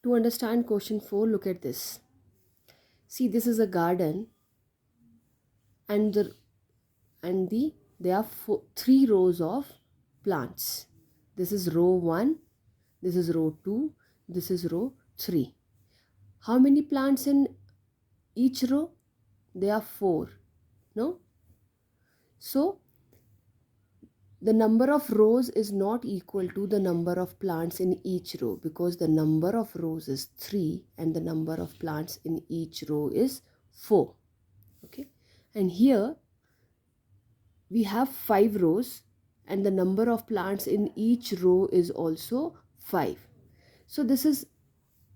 to understand question 4, look at this. See, this is a garden, and there are three rows of plants. This is row 1, this is row 2, this is row 3. How many plants in each row? There are 4. No? So the number of rows is not equal to the number of plants in each row, because the number of rows is 3 and the number of plants in each row is 4. Okay, and here we have 5 rows and the number of plants in each row is also 5. So this is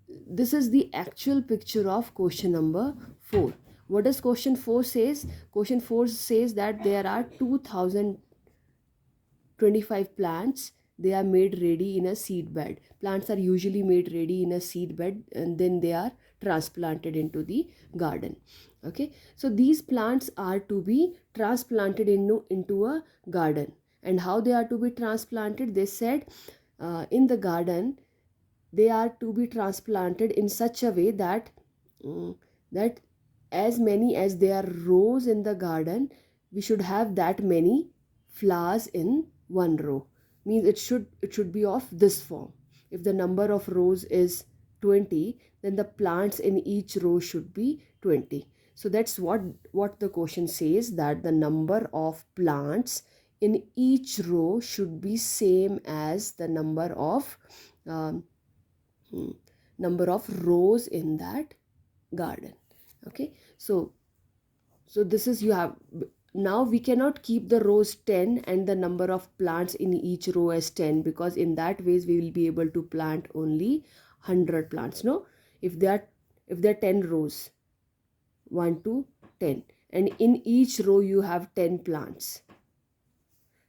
the actual picture of question number 4. What does question 4 says? Question 4 says that there are 2025 plants. They are made ready in a seed bed. Plants are usually made ready in a seed bed and then they are transplanted into the garden. Okay, so these plants are to be transplanted into a garden. And how they are to be transplanted? They said in the garden they are to be transplanted in such a way that that as many as there are rows in the garden, we should have that many flowers in one row. Means it should be of this form. If the number of rows is 20, then the plants in each row should be 20. So that's what the question says, that the number of plants in each row should be same as the number of rows in that garden. Okay, so this is, you have, now we cannot keep the rows 10 and the number of plants in each row as 10, because in that ways we will be able to plant only 100 plants. No, if there are 10 rows, 1 to 10, and in each row you have 10 plants,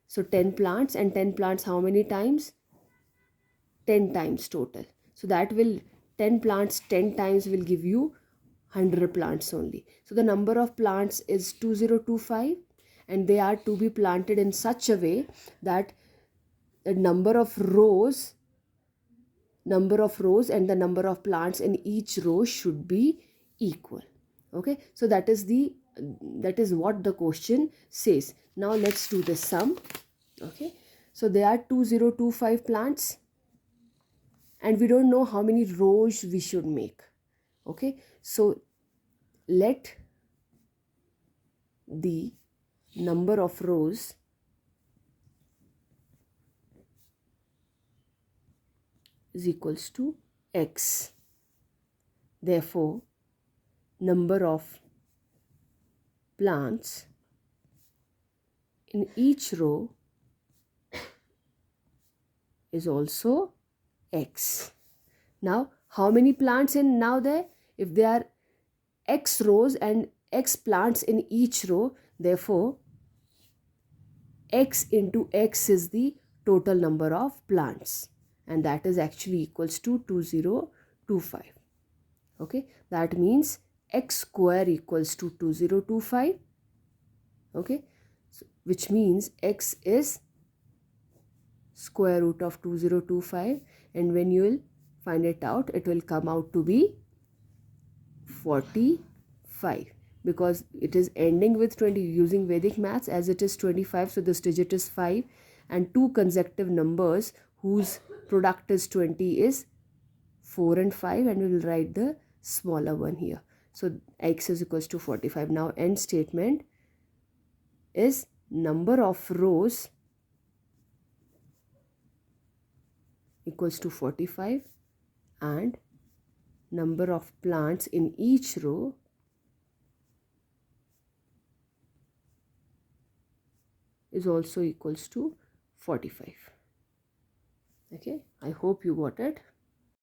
so 10 plants, and 10 plants how many times? 10 times total. So that will 10 plants 10 times will give you 100 plants only. So the number of plants is 2025, and they are to be planted in such a way that the number of rows and the number of plants in each row should be equal. Okay, so that is what the question says. Now let's do the sum. Okay, so there are 2025 plants and we don't know how many rows we should make. Okay, so let the number of rows is equals to x. Therefore, number of plants in each row is also x. Now, how many plants in now there? If there are x rows and x plants in each row, therefore x into x is the total number of plants, and that is actually equals to 2025. Okay, that means x square equals to 2025. Okay, so, which means x is square root of 2025, and when you will find it out, it will come out to be 45, because it is ending with 20 using Vedic maths, as it is 25, so this digit is 5, and two consecutive numbers whose product is 20 is 4 and 5, and we will write the smaller one here. So x is equals to 45. Now end statement is number of rows equals to 45 and number of plants in each row is also equals to 45. Okay, I hope you got it.